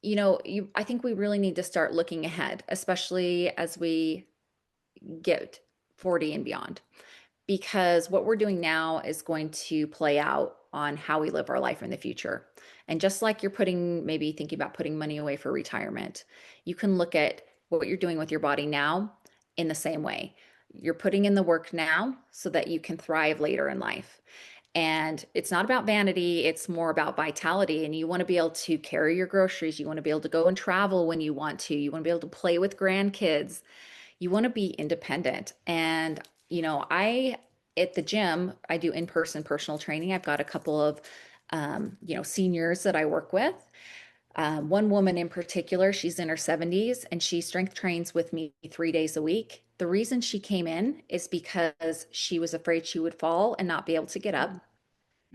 I think we really need to start looking ahead, especially as we get 40 and beyond, because what we're doing now is going to play out on how we live our life in the future. And just like you're maybe thinking about putting money away for retirement, you can look at what you're doing with your body now in the same way. You're putting in the work now so that you can thrive later in life. And it's not about vanity, it's more about vitality. And you want to be able to carry your groceries. You want to be able to go and travel when you want to. You want to be able to play with grandkids. You want to be independent. And, at the gym, I do in-person personal training. I've got a couple of, seniors that I work with. One woman in particular, she's in her 70s and she strength trains with me 3 days a week. The reason she came in is because she was afraid she would fall and not be able to get up.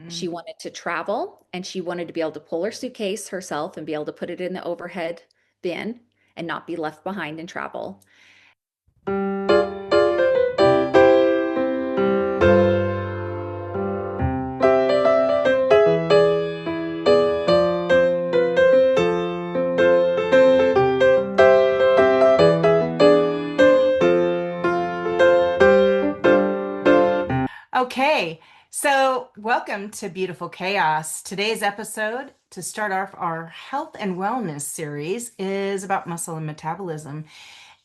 She Mm. wanted to travel and she wanted to be able to pull her suitcase herself and be able to put it in the overhead bin and not be left behind in travel. Okay, so welcome to Beautiful Chaos. Today's episode, to start off our health and wellness series, is about muscle and metabolism.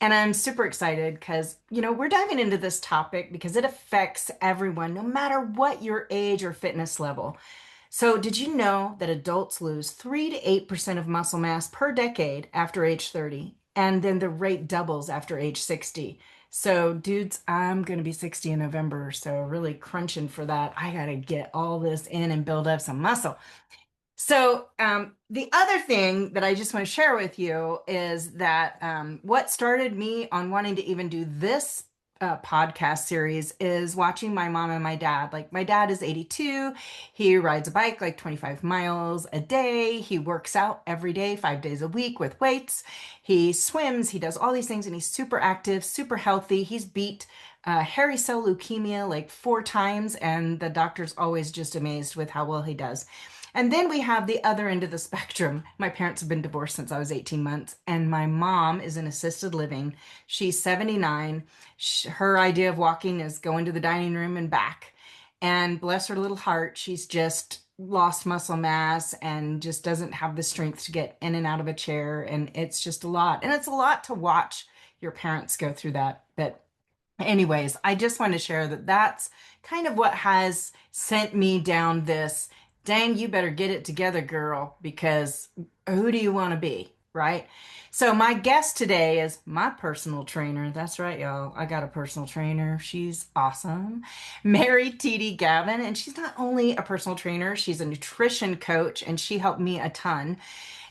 And I'm super excited because, we're diving into this topic because it affects everyone, no matter what your age or fitness level. So, did you know that adults lose 3 to 8% of muscle mass per decade after age 30? And then the rate doubles after age 60. So, dudes, I'm going to be 60 in November. So, really crunching for that. I got to get all this in and build up some muscle. So, the other thing that I just want to share with you is that what started me on wanting to even do this podcast series is watching my mom and my dad. Like, my dad is 82. He rides a bike like 25 miles a day. He works out every day, 5 days a week with weights. He swims. He does all these things, and he's super active, super healthy. He's beat hairy cell leukemia like 4 times, and the doctor's always just amazed with how well he does. And then we have the other end of the spectrum. My parents have been divorced since I was 18 months, and my mom is in assisted living. She's 79. Her idea of walking is going to the dining room and back. And bless her little heart, she's just lost muscle mass and just doesn't have the strength to get in and out of a chair. And it's just a lot. And it's a lot to watch your parents go through that. But anyways, I just want to share that that's kind of what has sent me down this, dang, you better get it together, girl, because who do you want to be, right? So my guest today is my personal trainer. That's right, y'all. I got a personal trainer. She's awesome. Meri Tiede Gavin, and she's not only a personal trainer, she's a nutrition coach, and she helped me a ton,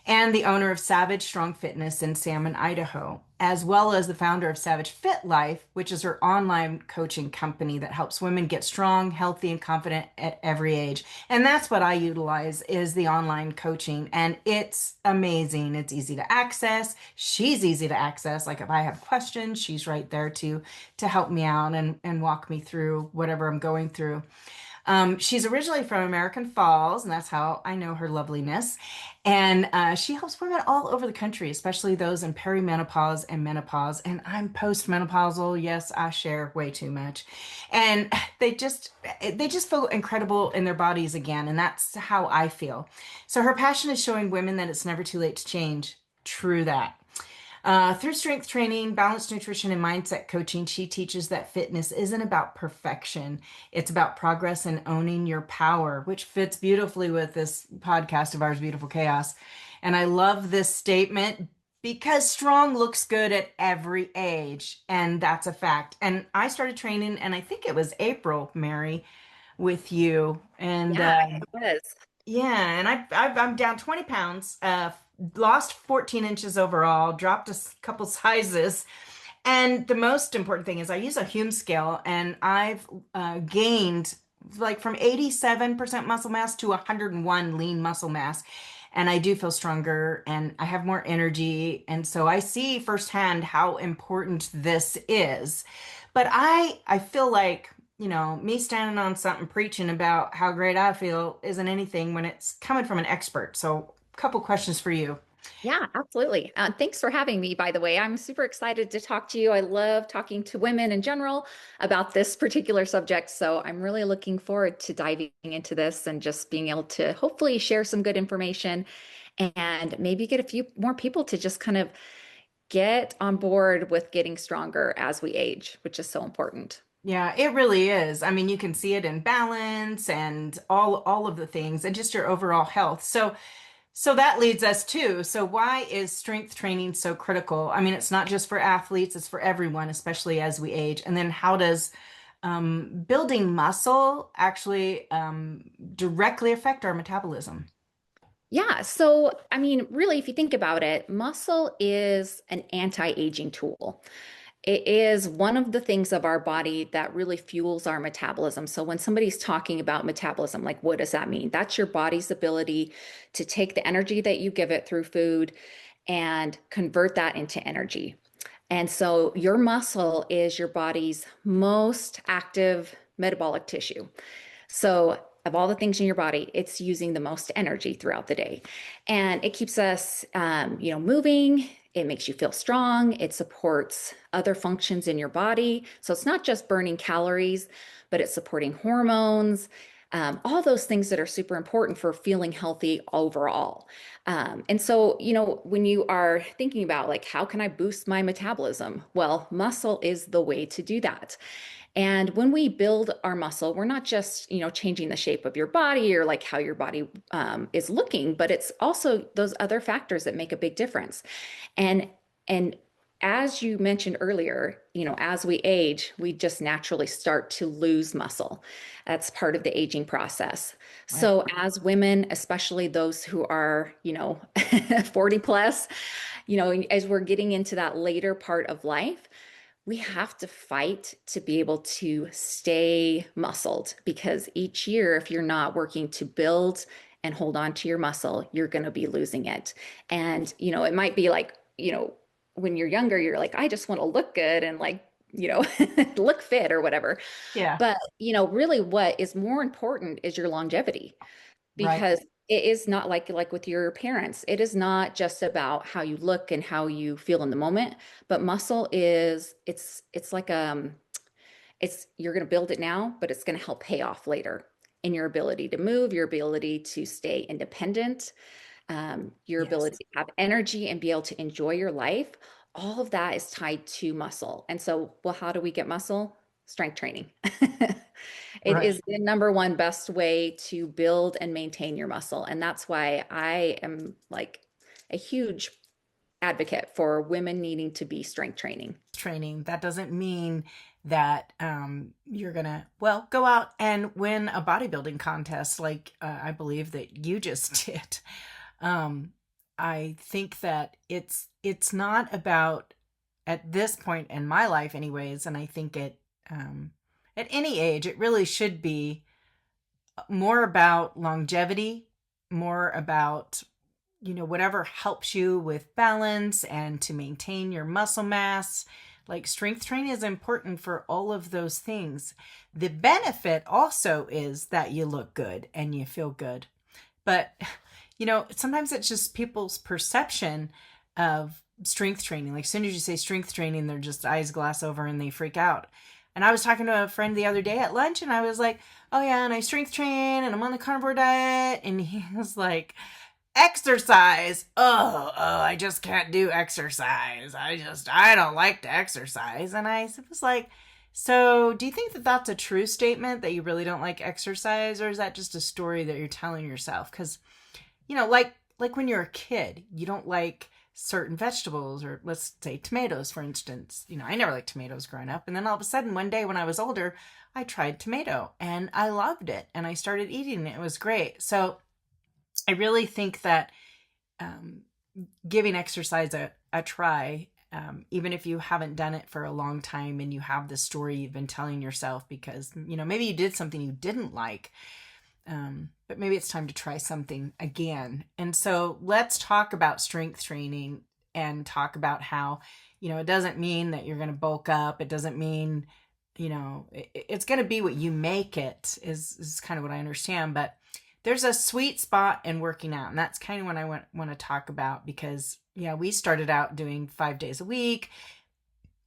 and the owner of Savage Strong Fitness in Salmon, Idaho, as well as the founder of Savage Fit Life, which is her online coaching company that helps women get strong, healthy, and confident at every age. And that's what I utilize is the online coaching, and it's amazing. It's easy to access. She's easy to access. Like if I have questions, she's right there to help me out and walk me through whatever I'm going through. She's originally from American Falls, and that's how I know her loveliness. And she helps women all over the country, especially those in perimenopause and menopause. And I'm postmenopausal. Yes, I share way too much. And they just feel incredible in their bodies again, and that's how I feel. So her passion is showing women that it's never too late to change. True that. Through strength training, balanced nutrition, and mindset coaching, she teaches that fitness isn't about perfection. It's about progress and owning your power, which fits beautifully with this podcast of ours, Beautiful Chaos. And I love this statement because strong looks good at every age. And that's a fact. And I started training, and I think it was April, Meri, with you. And Yeah, it was. yeah, and I'm down 20 pounds, lost 14 inches overall, dropped a couple sizes. And the most important thing is I use a Hume scale, and I've gained like from 87% muscle mass to 101 lean muscle mass. And I do feel stronger and I have more energy. And so I see firsthand how important this is. But I feel like, me standing on something preaching about how great I feel isn't anything when it's coming from an expert. So, a couple questions for you. Yeah, absolutely. Thanks for having me, by the way. I'm super excited to talk to you. I love talking to women in general about this particular subject. So I'm really looking forward to diving into this and just being able to hopefully share some good information and maybe get a few more people to just kind of get on board with getting stronger as we age, which is so important. Yeah, it really is. I mean, you can see it in balance and all of the things and just your overall health. So that leads us to, so why is strength training so critical? I mean, it's not just for athletes, it's for everyone, especially as we age. And then how does building muscle actually directly affect our metabolism? Yeah. So, I mean, really, if you think about it, muscle is an anti-aging tool. It is one of the things of our body that really fuels our metabolism. So, when somebody's talking about metabolism, like what does that mean? That's your body's ability to take the energy that you give it through food and convert that into energy. And so, your muscle is your body's most active metabolic tissue. So, of all the things in your body, it's using the most energy throughout the day. And it keeps us, moving. It makes you feel strong. It supports other functions in your body. So, it's not just burning calories, but it's supporting hormones, all those things that are super important for feeling healthy overall. And so, when you are thinking about like, how can I boost my metabolism? Well, muscle is the way to do that. And when we build our muscle, we're not just, changing the shape of your body or like how your body is looking, but it's also those other factors that make a big difference. And and as you mentioned earlier, as we age, we just naturally start to lose muscle. That's part of the aging process. Right. So as women, especially those who are, 40 plus, as we're getting into that later part of life, we have to fight to be able to stay muscled because each year, if you're not working to build and hold on to your muscle, you're going to be losing it. And, it might be like, when you're younger, you're like, I just want to look good and like, look fit or whatever. Yeah, But, really what is more important is your longevity right. because it is not like with your parents. It is not just about how you look and how you feel in the moment, but muscle is it's like it's you're going to build it now, but it's going to help pay off later in your ability to move, your ability to stay independent, your ability Yes. to have energy and be able to enjoy your life. All of that is tied to muscle. And so, well, how do we get muscle? Strength training. It Right. is the number one best way to build and maintain your muscle. And that's why I am like a huge advocate for women needing to be strength training. Training. That doesn't mean that you're gonna, well, go out and win a bodybuilding contest like I believe that you just did. Um, I think that it's not about at this point in my life, anyways, and I think at any age it really should be more about longevity, more about whatever helps you with balance and to maintain your muscle mass. Like strength training is important for all of those things. The benefit also is that you look good and you feel good. But, sometimes it's just people's perception of strength training. Like as soon as you say strength training, they're just eyes glass over and they freak out. And I was talking to a friend the other day at lunch and I was like, oh yeah, and I strength train and I'm on the carnivore diet. And he was like, exercise. Oh, I just can't do exercise. I don't like to exercise. And I was like, so do you think that that's a true statement that you really don't like exercise, or is that just a story that you're telling yourself? Because, like when you're a kid, you don't like certain vegetables, or let's say tomatoes, for instance. I never liked tomatoes growing up. And then all of a sudden, one day when I was older, I tried tomato and I loved it and I started eating it. It was great. So I really think that um, giving exercise a try, even if you haven't done it for a long time and you have this story you've been telling yourself because, maybe you did something you didn't like, but maybe it's time to try something again. And so let's talk about strength training and talk about how, it doesn't mean that you're going to bulk up. It doesn't mean, it's going to be what you make it is kind of what I understand. But there's a sweet spot in working out, and that's kind of what I want to talk about because yeah, we started out doing 5 days a week,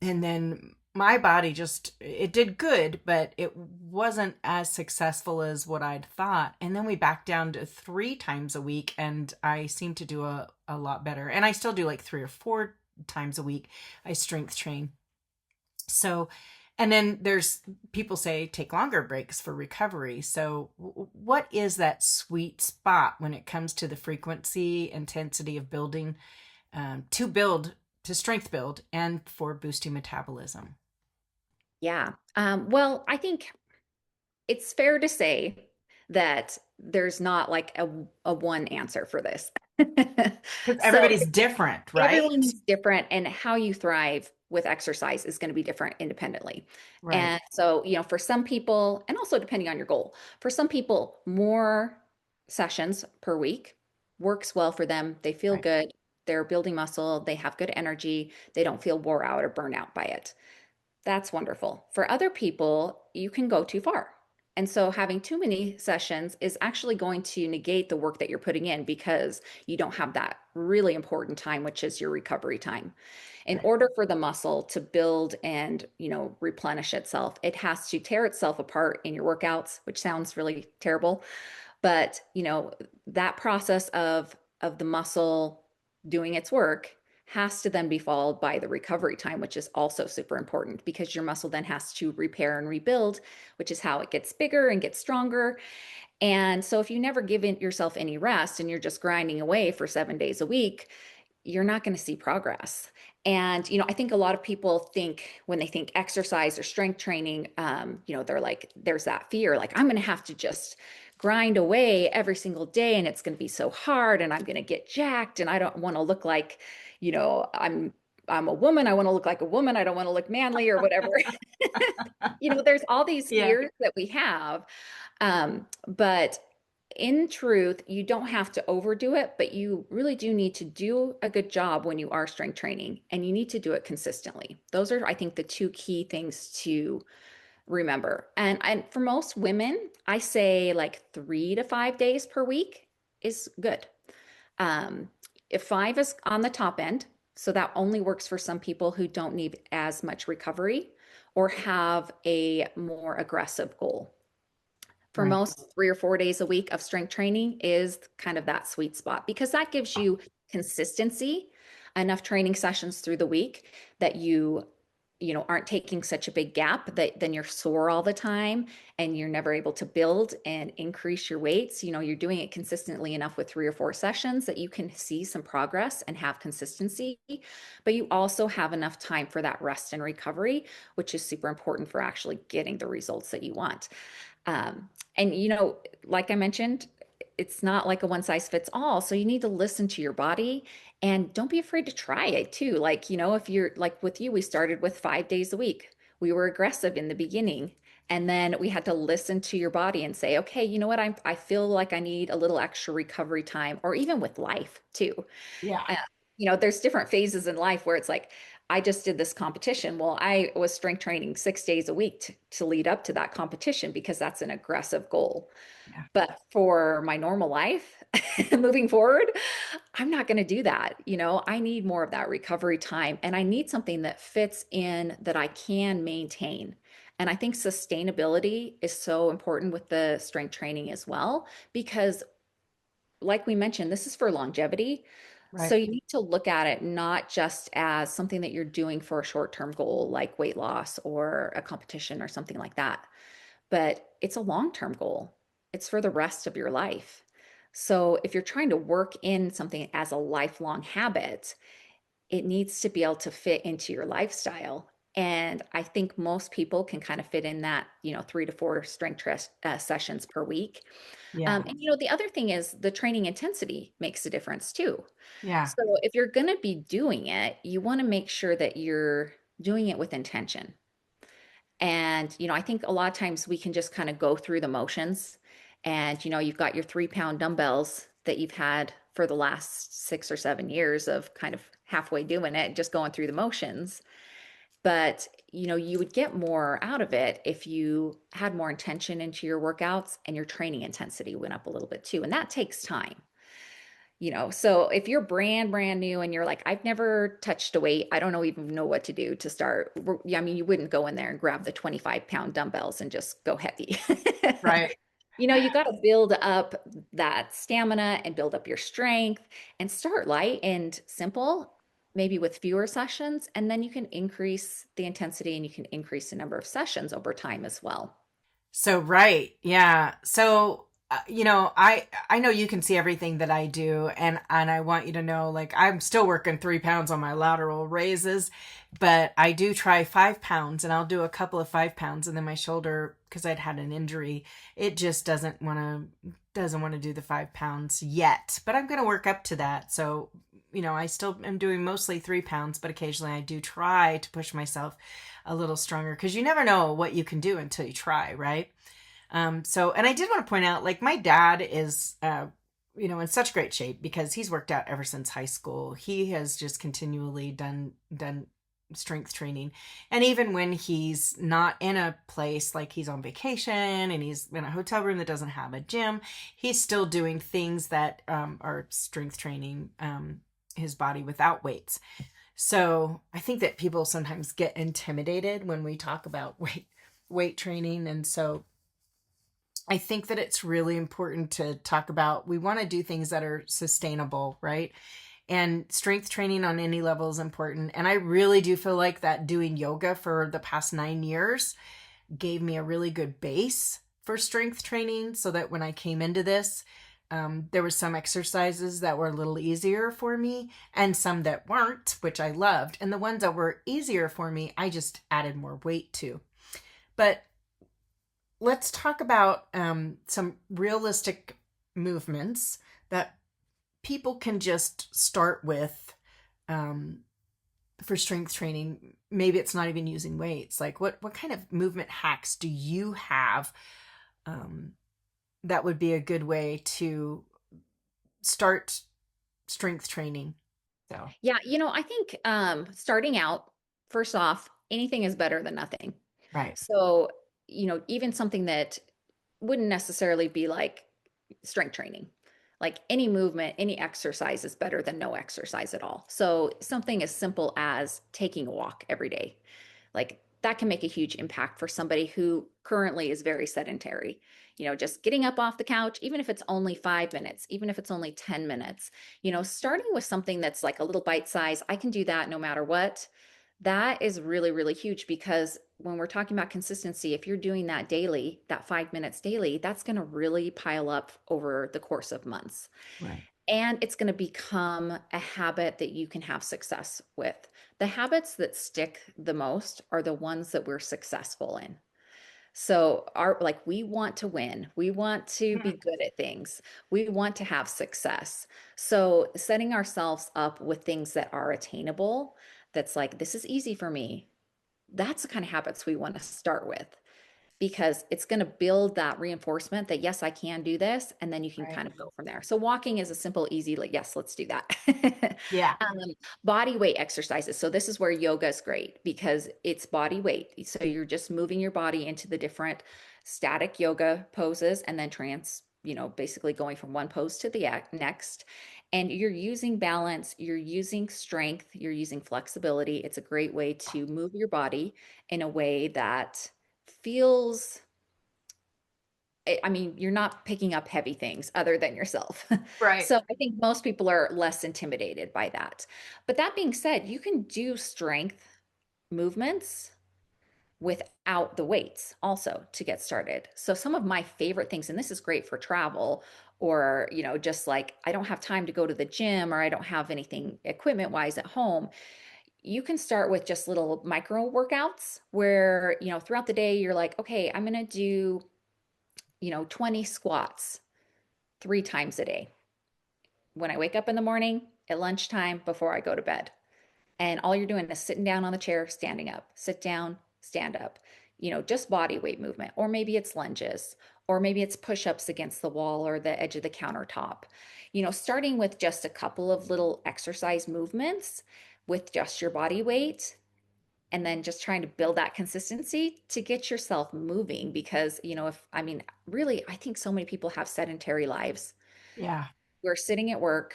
and then my body just it did good, but it wasn't as successful as what I'd thought. And then we backed down to 3 times a week, and I seem to do a lot better. And I still do like 3 or 4 times a week. I strength train. So, and then there's people say take longer breaks for recovery. So, what is that sweet spot when it comes to the frequency, intensity of building to strength build and for boosting metabolism? Yeah. Well, I think it's fair to say that there's not like a one answer for this. Because So everybody's different, right? everyone's different, and how you thrive with exercise is going to be different independently. Right. And so, for some people, and also depending on your goal, for some people, more sessions per week works well for them. They feel Right. good. They're building muscle. They have good energy. They don't feel wore out or burn out by it. That's wonderful. For other people, you can go too far. And so having too many sessions is actually going to negate the work that you're putting in because you don't have that really important time, which is your recovery time. In Right. order for the muscle to build and, replenish itself, it has to tear itself apart in your workouts, which sounds really terrible. But, that process of the muscle doing its work has to then be followed by the recovery time, which is also super important because your muscle then has to repair and rebuild, which is how it gets bigger and gets stronger. And so if you never give yourself any rest and you're just grinding away for 7 days a week, you're not going to see progress. And, I think a lot of people think when they think exercise or strength training, they're like, there's that fear, like, I'm going to have to just grind away every single day and it's going to be so hard and I'm going to get jacked and I don't want to look like, I'm a woman. I want to look like a woman. I don't want to look manly or whatever. There's all these Yeah. fears that we have. But in truth, you don't have to overdo it, but you really do need to do a good job when you are strength training, and you need to do it consistently. Those are, I think, the two key things to remember. And for most women, I say like 3 to 5 days per week is good. Um, if 5 is on the top end, so that only works for some people who don't need as much recovery or have a more aggressive goal. For Right. most, 3 or 4 days a week of strength training is kind of that sweet spot because that gives you consistency, enough training sessions through the week that you aren't taking such a big gap that then you're sore all the time and you're never able to build and increase your weights. You're doing it consistently enough with 3 or 4 sessions that you can see some progress and have consistency, but you also have enough time for that rest and recovery, which is super important for actually getting the results that you want. And like I mentioned, it's not like a one size fits all. So you need to listen to your body and don't be afraid to try it too. Like, if you're like with you, we started with 5 days a week. We were aggressive in the beginning. And then we had to listen to your body and say, okay, you know what? I feel like I need a little extra recovery time, or even with life too. Yeah. Uh, there's different phases in life where it's like, I just did this competition. Well, I was strength training 6 days a week to lead up to that competition because that's an aggressive goal. Yeah. But for my normal life, moving forward, I'm not going to do that. I need more of that recovery time and I need something that fits in that I can maintain. And I think sustainability is so important with the strength training as well, because like we mentioned, this is for longevity. So Right. you need to look at it not just as something that you're doing for a short-term goal like weight loss or a competition or something like that, but it's a long-term goal. It's for the rest of your life. So if you're trying to work in something as a lifelong habit, it needs to be able to fit into your lifestyle. And I think most people can kind of fit in that, 3 to 4 sessions per week. Yeah. And the other thing is the training intensity makes a difference too. Yeah. So if you're going to be doing it, you want to make sure that you're doing it with intention. And, I think a lot of times we can just kind of go through the motions and, you've got your 3 pound dumbbells that you've had for the last 6 or 7 years of kind of halfway doing it, just going through the motions. but you would get more out of it if you had more intention into your workouts and your training intensity went up a little bit too. And that takes time. So if you're brand new and you're like, I've never touched a weight, I don't even know what to do to start. Yeah, I mean, you wouldn't go in there and grab the 25-pound dumbbells and just go heavy. Right. You got to build up that stamina and build up your strength and start light and simple, maybe with fewer sessions, and then you can increase the intensity and you can increase the number of sessions over time as well. So right, yeah. So I know you can see everything that I do, and I want you to know, like, I'm still working 3 pounds on my lateral raises, but I do try 5 pounds, and I'll do a couple of 5 pounds, and then my shoulder, because I'd had an injury, it just doesn't want to do the 5 pounds yet. But I'm gonna work up to that. So I still am doing mostly 3 pounds, but occasionally I do try to push myself a little stronger because you never know what you can do until you try, right? And I did want to point out, like, my dad is, in such great shape because he's worked out ever since high school. He has just continually done strength training. And even when he's not in a place, like he's on vacation and he's in a hotel room that doesn't have a gym, he's still doing things that are strength training his body without weights. So I think that people sometimes get intimidated when we talk about weight training. And so I think that it's really important to talk about, we want to do things that are sustainable, right? And strength training on any level is important. And I really do feel like that doing yoga for the past 9 years gave me a really good base for strength training, so that when I came into this, there were some exercises that were a little easier for me and some that weren't, which I loved. And the ones that were easier for me, I just added more weight to. But let's talk about some realistic movements that people can just start with for strength training. Maybe it's not even using weights. Like, what kind of movement hacks do you have that would be a good way to start strength training? So, Yeah, I think starting out, first off, anything is better than nothing. right, So, even something that wouldn't necessarily be like strength training, like any movement, any exercise is better than no exercise at all. So, something as simple as taking a walk every day, like that can make a huge impact for somebody who currently is very sedentary. Just getting up off the couch, even if it's only 5 minutes, even if it's only 10 minutes, starting with something that's like a little bite size, I can do that no matter what. That is really, really huge because when we're talking about consistency, if you're doing that daily, that 5 minutes daily, that's going to really pile up over the course of months. right, And it's going to become a habit that you can have success with. The habits that stick the most are the ones that we're successful in. So we want to win. We want to be good at things. We want to have success. So setting ourselves up with things that are attainable, that's like, this is easy for me. That's the kind of habits we want to start with because it's going to build that reinforcement that yes, I can do this, and then you can right. kind of go from there. So walking is a simple, easy, like yes, let's do that. Yeah, Body weight exercises. So this is where yoga is great because it's body weight. So you're just moving your body into the different static yoga poses and then basically going from one pose to the next. And you're using balance, you're using strength, you're using flexibility. It's a great way to move your body in a way that feels, I mean, you're not picking up heavy things other than yourself. right. So I think most people are less intimidated by that. But that being said, you can do strength movements without the weights also to get started. So some of my favorite things, and this is great for travel or, just like I don't have time to go to the gym or I don't have anything equipment wise at home. You can start with just little micro workouts where, throughout the day, you're like, okay, I'm going to do 20 squats 3 times a day. When I wake up in the morning, at lunchtime, before I go to bed. And all you're doing is sitting down on the chair, standing up, sit down, stand up, just body weight movement. Or maybe it's lunges, or maybe it's push ups against the wall or the edge of the countertop. Starting with just a couple of little exercise movements with just your body weight and then just trying to build that consistency to get yourself moving because, if I mean, really, I think so many people have sedentary lives. Yeah. We're sitting at work,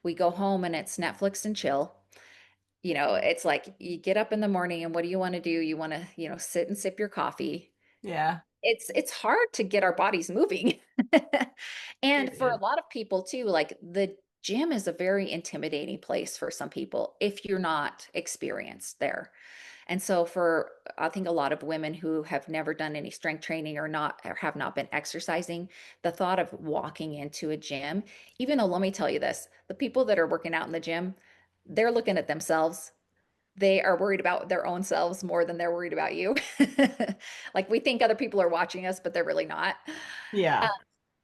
we go home and it's Netflix and chill. It's like you get up in the morning and what do you want to do? You want to, sit and sip your coffee. Yeah. It's hard to get our bodies moving. It And for a is. lot of people too, like the gym is a very intimidating place for some people if you're not experienced there. And so for I think a lot of women who have never done any strength training or have not been exercising, the thought of walking into a gym, even though let me tell you this, the people that are working out in the gym, they're looking at themselves. They are worried about their own selves more than they're worried about you. Like we think other people are watching us, but they're really not. Yeah.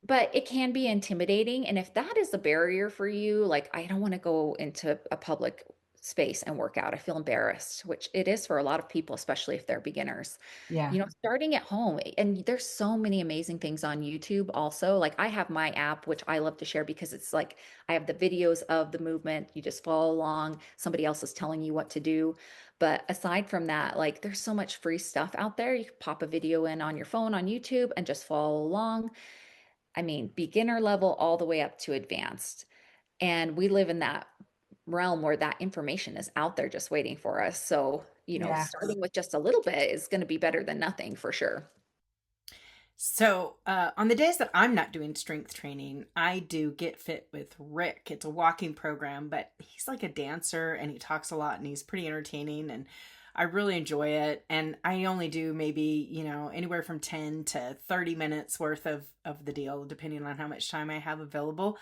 But it can be intimidating. And if that is a barrier for you, like, I don't want to go into a public space and work out, I feel embarrassed, which it is for a lot of people, especially if they're beginners. Yeah. Starting at home, and there's so many amazing things on YouTube also. Like, I have my app, which I love to share because it's like I have the videos of the movement. You just follow along, somebody else is telling you what to do. But aside from that, like, there's so much free stuff out there. You can pop a video in on your phone on YouTube and just follow along. I mean, beginner level all the way up to advanced. And we live in that realm where that information is out there just waiting for us. So, Yeah. starting with just a little bit is going to be better than nothing for sure. So, on the days that I'm not doing strength training, I do Get Fit with Rick. It's a walking program, but he's like a dancer and he talks a lot and he's pretty entertaining and I really enjoy it. And I only do maybe, anywhere from 10 to 30 minutes worth of the deal, depending on how much time I have available.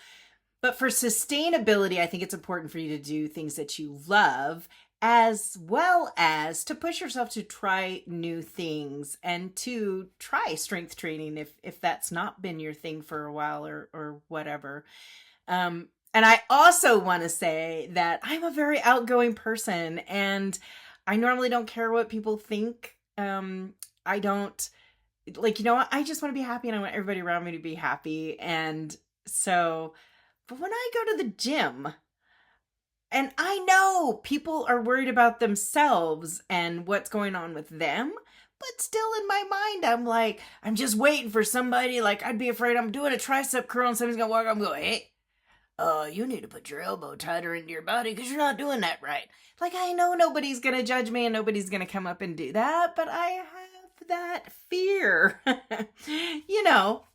But for sustainability, I think it's important for you to do things that you love as well as to push yourself to try new things and to try strength training if that's not been your thing for a while or whatever. And I also want to say that I'm a very outgoing person and I normally don't care what people think. I don't like, I just want to be happy and I want everybody around me to be happy. And so, but when I go to the gym, and I know people are worried about themselves and what's going on with them, but still in my mind, I'm like, I'm just waiting for somebody. Like, I'd be afraid I'm doing a tricep curl and somebody's gonna walk up and go, hey, you need to put your elbow tighter into your body because you're not doing that right. Like, I know nobody's gonna judge me and nobody's gonna come up and do that, but I have that fear,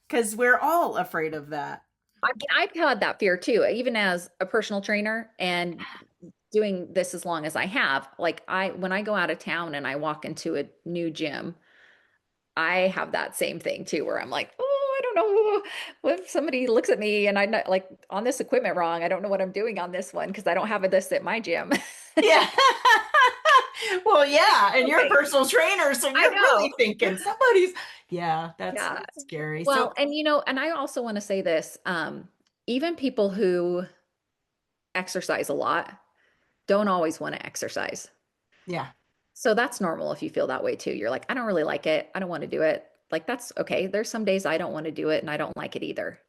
because we're all afraid of that. I mean, I've had that fear too, even as a personal trainer and doing this as long as I have. Like when I go out of town and I walk into a new gym, I have that same thing too, where I'm like, oh, I don't know what if somebody looks at me and I'm not like on this equipment wrong. I don't know what I'm doing on this one because I don't have this at my gym. Yeah. Well, yeah, and you're a Okay, personal trainer, so I you're know. really thinking somebody's, yeah, Yeah. that's scary. So, Well, and I also want to say this, even people who exercise a lot don't always want to exercise. yeah. So that's normal if you feel that way too. You're like, I don't really like it. I don't want to do it. Like that's okay. There's some days I don't want to do it and I don't like it either.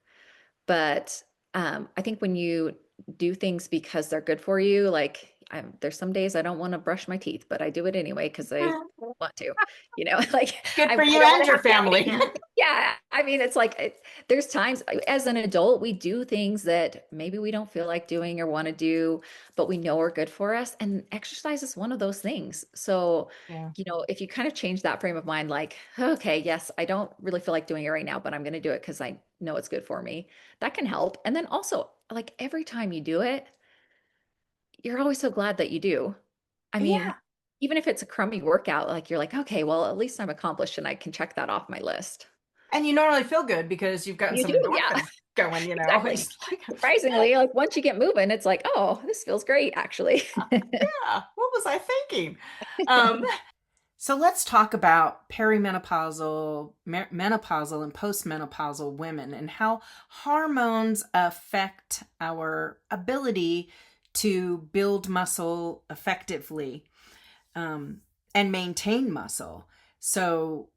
But I think when you do things because they're good for you, like there's some days I don't want to brush my teeth, but I do it anyway because I want to, like Good for I you don't and want to your have family. to. Yeah, I mean, it's like there's times as an adult we do things that maybe we don't feel like doing or want to do, but we know are good for us, and exercise is one of those things. So, Yeah. if you kind of change that frame of mind, like, okay, yes, I don't really feel like doing it right now, but I'm going to do it because I know it's good for me. That can help. And then also, like every time you do it, you're always so glad that you do. I mean, Yeah. even if it's a crummy workout, like you're like, okay, well, at least I'm accomplished and I can check that off my list. And you normally feel good because you've gotten You some do, yeah, endorphins going, exactly. It's like, Surprisingly, like once you get moving, it's like, oh, this feels great, actually. yeah, what was I thinking? Um, So let's talk about perimenopausal, menopausal, and postmenopausal women and how hormones affect our ability to build muscle effectively, and maintain muscle. So,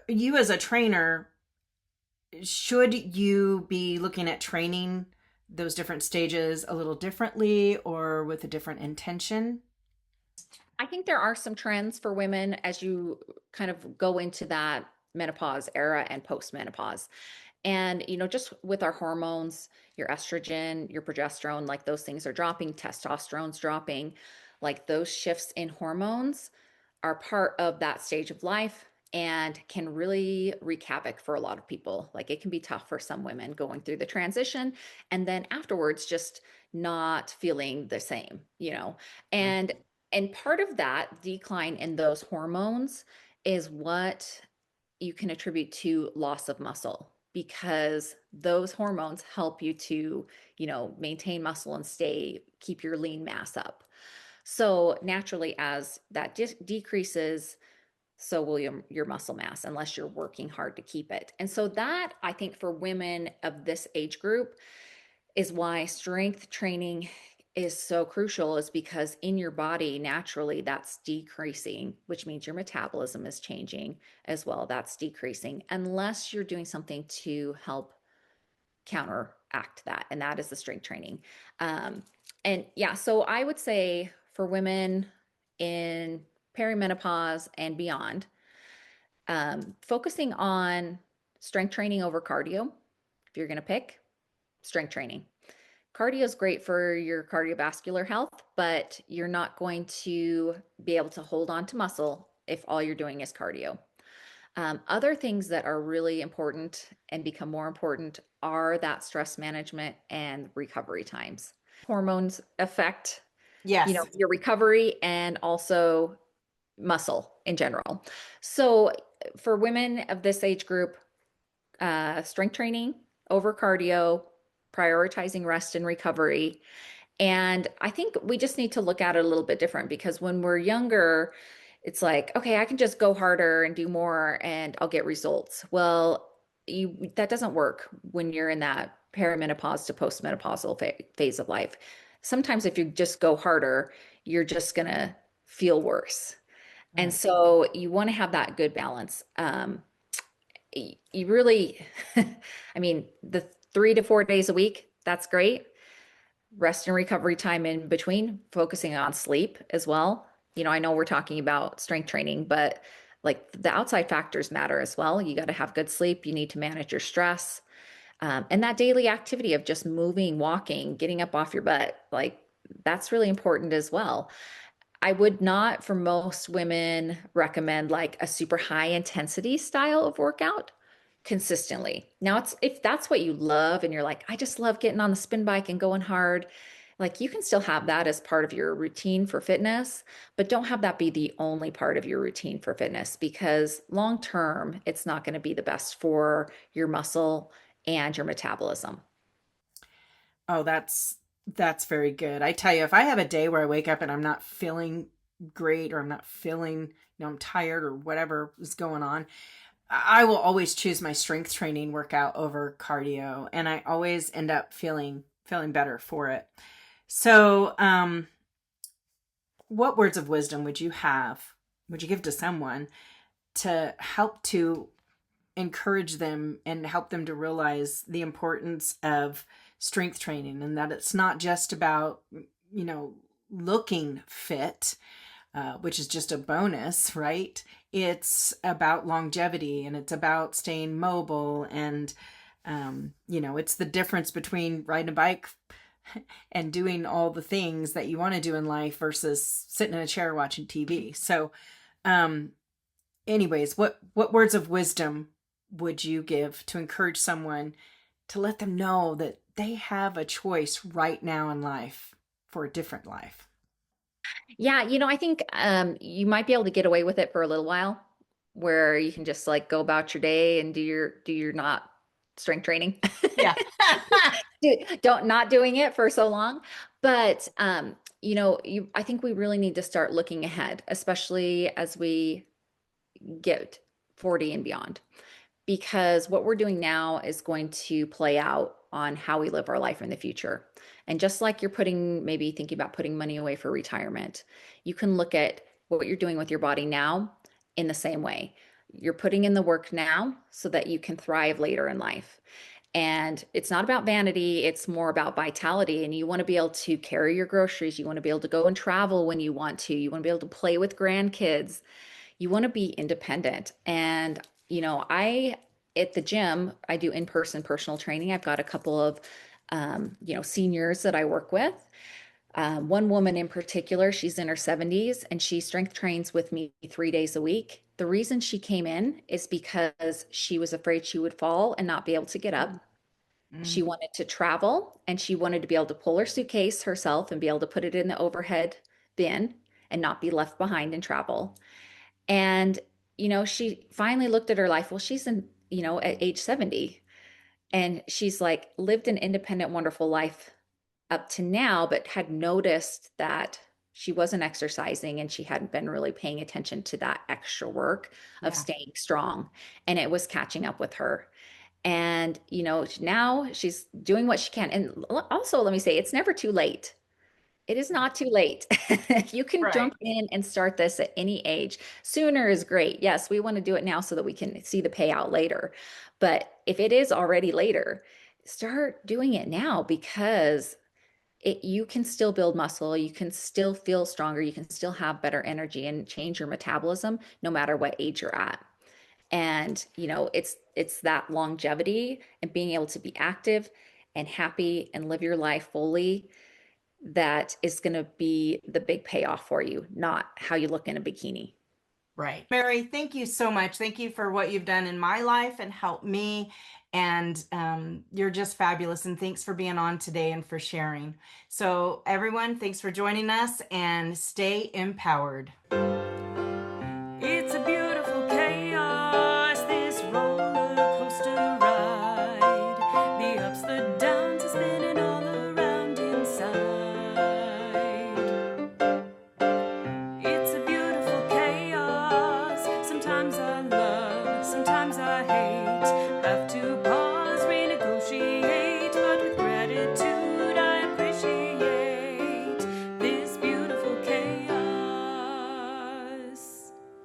you as a trainer, should you be looking at training those different stages a little differently or with a different intention? I think there are some trends for women as you kind of go into that menopause era and postmenopause. And, just with our hormones, your estrogen, your progesterone, like those things are dropping, testosterone's dropping, like those shifts in hormones are part of that stage of life and can really wreak havoc for a lot of people. Like it can be tough for some women going through the transition and then afterwards just not feeling the same, you know. Yeah. And part of that decline in those hormones is what you can attribute to loss of muscle because those hormones help you to, maintain muscle and keep your lean mass up. So naturally, as that decreases, so will your muscle mass, unless you're working hard to keep it. And so that I think for women of this age group is why strength training is so crucial, is because in your body naturally that's decreasing, which means your metabolism is changing as well. That's decreasing unless you're doing something to help counteract that, and that is the strength training. um, and yeah, so I would say for women in perimenopause and beyond, focusing on strength training over cardio. If you're going to pick strength training, cardio is great for your cardiovascular health, but you're not going to be able to hold on to muscle if all you're doing is cardio. Other things that are really important and become more important are that stress management and recovery times. Hormones affect, Yes. your recovery and also muscle in general. So for women of this age group, strength training over cardio, prioritizing rest and recovery. And I think we just need to look at it a little bit different because when we're younger, it's like, okay, I can just go harder and do more and I'll get results. Well, that doesn't work when you're in that perimenopause to postmenopausal phase of life. Sometimes if you just go harder, you're just gonna feel worse. And Right. so you want to have that good balance. You really, I mean, the 3 to 4 days a week, that's great. Rest and recovery time in between, focusing on sleep as well. I know we're talking about strength training, but like the outside factors matter as well. You got to have good sleep. You need to manage your stress. And that daily activity of just moving, walking, getting up off your butt, like that's really important as well. I would not, for most women, recommend like a super high intensity style of workout consistently. Now, it's if that's what you love and you're like, I just love getting on the spin bike and going hard, like you can still have that as part of your routine for fitness, but don't have that be the only part of your routine for fitness because long term, it's not going to be the best for your muscle and your metabolism. Oh, that's very good. I tell you, if I have a day where I wake up and I'm not feeling great or I'm not feeling, I'm tired or whatever is going on, I will always choose my strength training workout over cardio, and I always end up feeling better for it. So, what words of wisdom would you give to someone to help to encourage them and help them to realize the importance of strength training, and that it's not just about, looking fit, which is just a bonus, right? It's about longevity and it's about staying mobile. And, it's the difference between riding a bike and doing all the things that you want to do in life versus sitting in a chair watching TV. So, um, anyways, what words of wisdom would you give to encourage someone to let them know that they have a choice right now in life for a different life? Yeah, I think you might be able to get away with it for a little while, where you can just like go about your day and do your not strength training. Yeah. Don't not doing it for so long. But I think we really need to start looking ahead, especially as we get 40 and beyond, because what we're doing now is going to play out on how we live our life in the future. And just like you're maybe thinking about putting money away for retirement, you can look at what you're doing with your body now in the same way. You're putting in the work now so that you can thrive later in life. And it's not about vanity, it's more about vitality. And you want to be able to carry your groceries. You want to be able to go and travel when you want to. You want to be able to play with grandkids. You want to be independent. And, at the gym, I do in-person personal training. I've got a couple of, seniors that I work with. One woman in particular, she's in her 70s and she strength trains with me 3 days a week. The reason she came in is because she was afraid she would fall and not be able to get up. She Mm. wanted to travel and she wanted to be able to pull her suitcase herself and be able to put it in the overhead bin and not be left behind and travel. And, she finally looked at her life. Well, she's at age 70 and she's like lived an independent, wonderful life up to now, but had noticed that she wasn't exercising and she hadn't been really paying attention to that extra work of Yeah. staying strong. And it was catching up with her. And, now she's doing what she can. And also, let me say, it's never too late. It is not too late. You can Right. jump in and start this at any age. Sooner is great. Yes, we want to do it now so that we can see the payout later. But if it is already later, start doing it now because you can still build muscle, you can still feel stronger, you can still have better energy and change your metabolism no matter what age you're at. And it's that longevity and being able to be active and happy and live your life fully that is going to be the big payoff for you, not how you look in a bikini. Right. Meri, thank you so much. Thank you for what you've done in my life and helped me. And you're just fabulous. And thanks for being on today and for sharing. So, everyone, thanks for joining us and stay empowered.